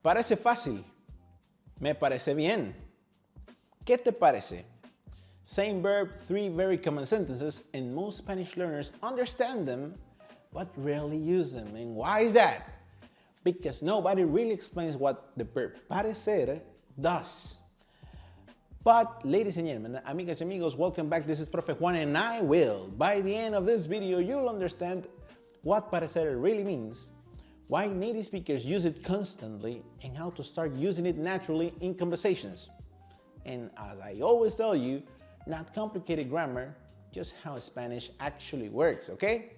Parece fácil. Me parece bien. ¿Qué te parece? Same verb, three very common sentences, and most Spanish learners understand them, but rarely use them. And why is that? Because nobody really explains what the verb parecer does. But ladies and gentlemen, amigas y amigos, welcome back. This is Profe Juan and I will. By the end of this video, you'll understand what parecer really means, why native speakers use it constantly, and how to start using it naturally in conversations. And as I always tell you, not complicated grammar, just how Spanish actually works, okay?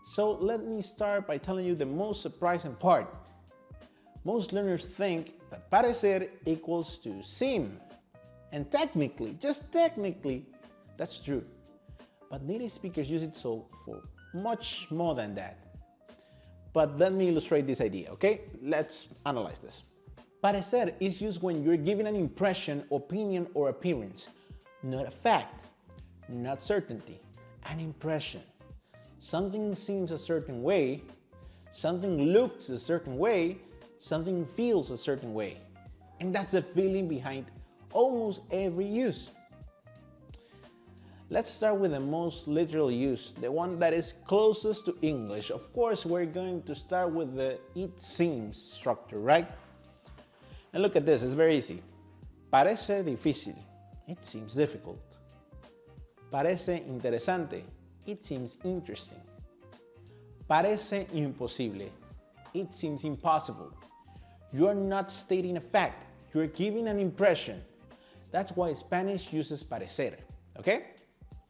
So let me start by telling you the most surprising part. Most learners think that parecer equals to seem. And technically, just technically, that's true. But native speakers use it so for much more than that. But let me illustrate this idea, okay? Let's analyze this. Parecer is used when you're giving an impression, opinion, or appearance, not a fact, not certainty, an impression. Something seems a certain way, something looks a certain way, something feels a certain way. And that's the feeling behind almost every use. Let's start with the most literal use, the one that is closest to English. Of course, we're going to start with the it seems structure, right? And look at this, it's very easy. Parece difícil, it seems difficult. Parece interesante, it seems interesting. Parece imposible, it seems impossible. You're not stating a fact, you're giving an impression. That's why Spanish uses parecer, okay?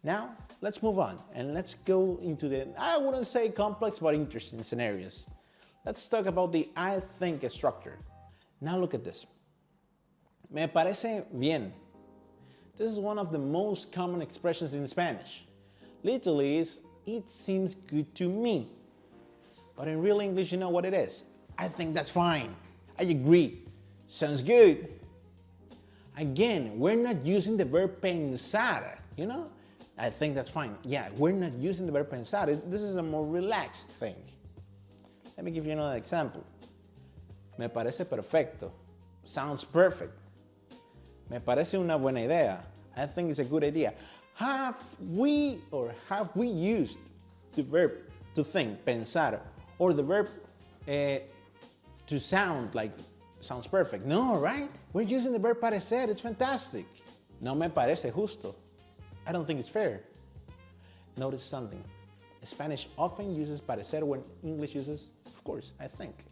Now, let's move on and let's go into the, I wouldn't say complex, but interesting scenarios. Let's talk about the I think structure. Now look at this. Me parece bien. This is one of the most common expressions in Spanish. Literally is, it seems good to me. But in real English, you know what it is. I think that's fine. I agree. Sounds good. Again, we're not using the verb pensar, you know? I think that's fine. Yeah, we're not using the verb pensar. This is a more relaxed thing. Let me give you another example. Me parece perfecto. Sounds perfect. Me parece una buena idea. I think it's a good idea. Have we used the verb to think, pensar, or the verb to sound like sounds perfect? No, right? We're using the verb parecer. It's fantastic. No me parece justo. I don't think it's fair. Notice something. Spanish often uses parecer when English uses, of course, I think,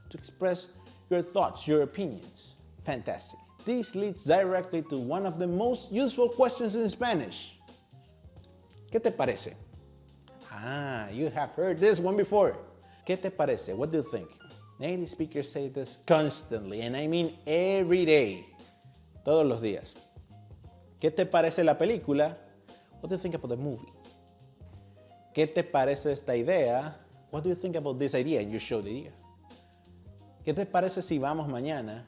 to express your thoughts, your opinions. Fantastic. This leads directly to one of the most useful questions in Spanish. ¿Qué te parece? Ah, you have heard this one before. ¿Qué te parece? What do you think? Native speakers say this constantly, and I mean every day. Todos los días. ¿Qué te parece la película? What do you think about the movie? ¿Qué te parece esta idea? What do you think about this idea? And you show the idea. ¿Qué te parece si vamos mañana?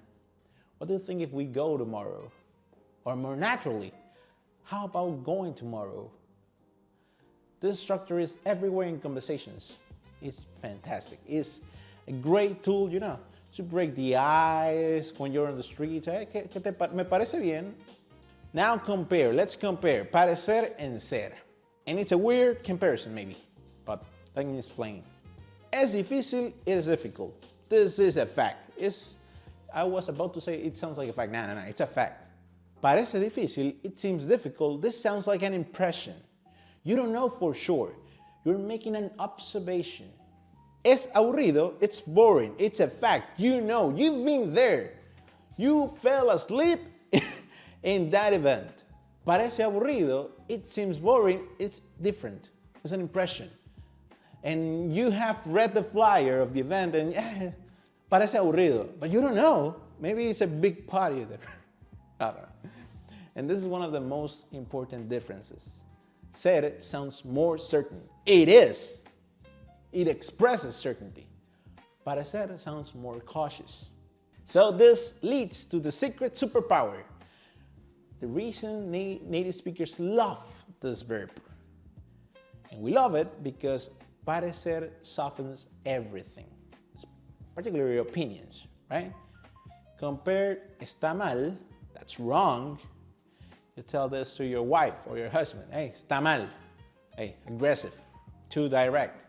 What do you think if we go tomorrow? Or more naturally, how about going tomorrow? This structure is everywhere in conversations. It's fantastic. It's a great tool, you know, to break the ice when you're on the street. Hey, me parece bien. Now compare, let's compare parecer and ser. And it's a weird comparison maybe, but let me explain. Es difícil, it is difficult. This is a fact. I was about to say it sounds like a fact. No, it's a fact. Parece difícil, it seems difficult. This sounds like an impression. You don't know for sure. You're making an observation. Es aburrido, it's boring. It's a fact. You know, you've been there. You fell asleep in that event. Parece aburrido, it seems boring, it's different. It's an impression. And you have read the flyer of the event and parece aburrido, but you don't know. Maybe it's a big party there. I don't know. And this is one of the most important differences. Ser sounds more certain. It is. It expresses certainty. Parecer sounds more cautious. So this leads to the secret superpower. The reason native speakers love this verb. And we love it because parecer softens everything. particularly opinions, right? Compare está mal, that's wrong. You tell this to your wife or your husband. Hey, está mal. Hey, aggressive, too direct.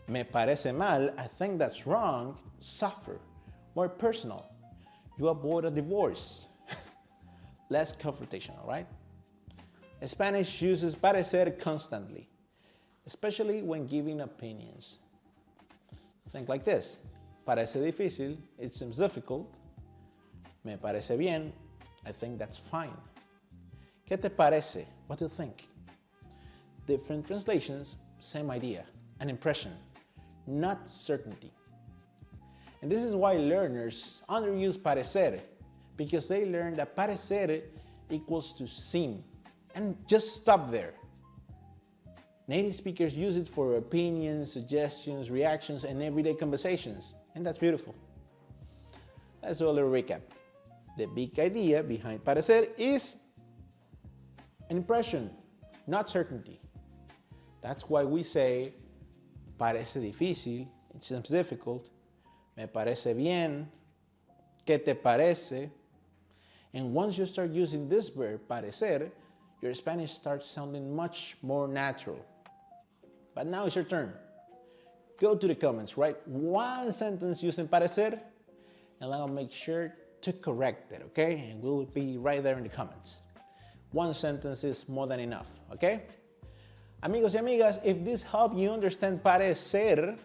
Me parece mal, I think that's wrong, softer, more personal. You avoid a divorce. Less confrontational, right? Spanish uses parecer constantly, especially when giving opinions. Think like this. Parece difícil, it seems difficult. Me parece bien, I think that's fine. ¿Qué te parece? What do you think? Different translations, same idea, an impression, not certainty. And this is why learners underuse parecer, because they learn that parecer equals to seem, and just stop there. Native speakers use it for opinions, suggestions, reactions, and everyday conversations, and that's beautiful. Let's do a little recap. The big idea behind parecer is an impression, not certainty. That's why we say, parece difícil, it seems difficult, me parece bien, ¿qué te parece? And once you start using this verb, parecer, your Spanish starts sounding much more natural. But now it's your turn. Go to the comments, write one sentence using parecer, and I'll make sure to correct it, okay? And we'll be right there in the comments. One sentence is more than enough, okay? Amigos y amigas, if this helped you understand parecer,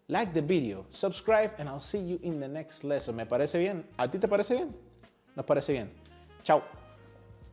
like the video, subscribe, and I'll see you in the next lesson. ¿Me parece bien? ¿A ti te parece bien? Nos parece bien. Chao.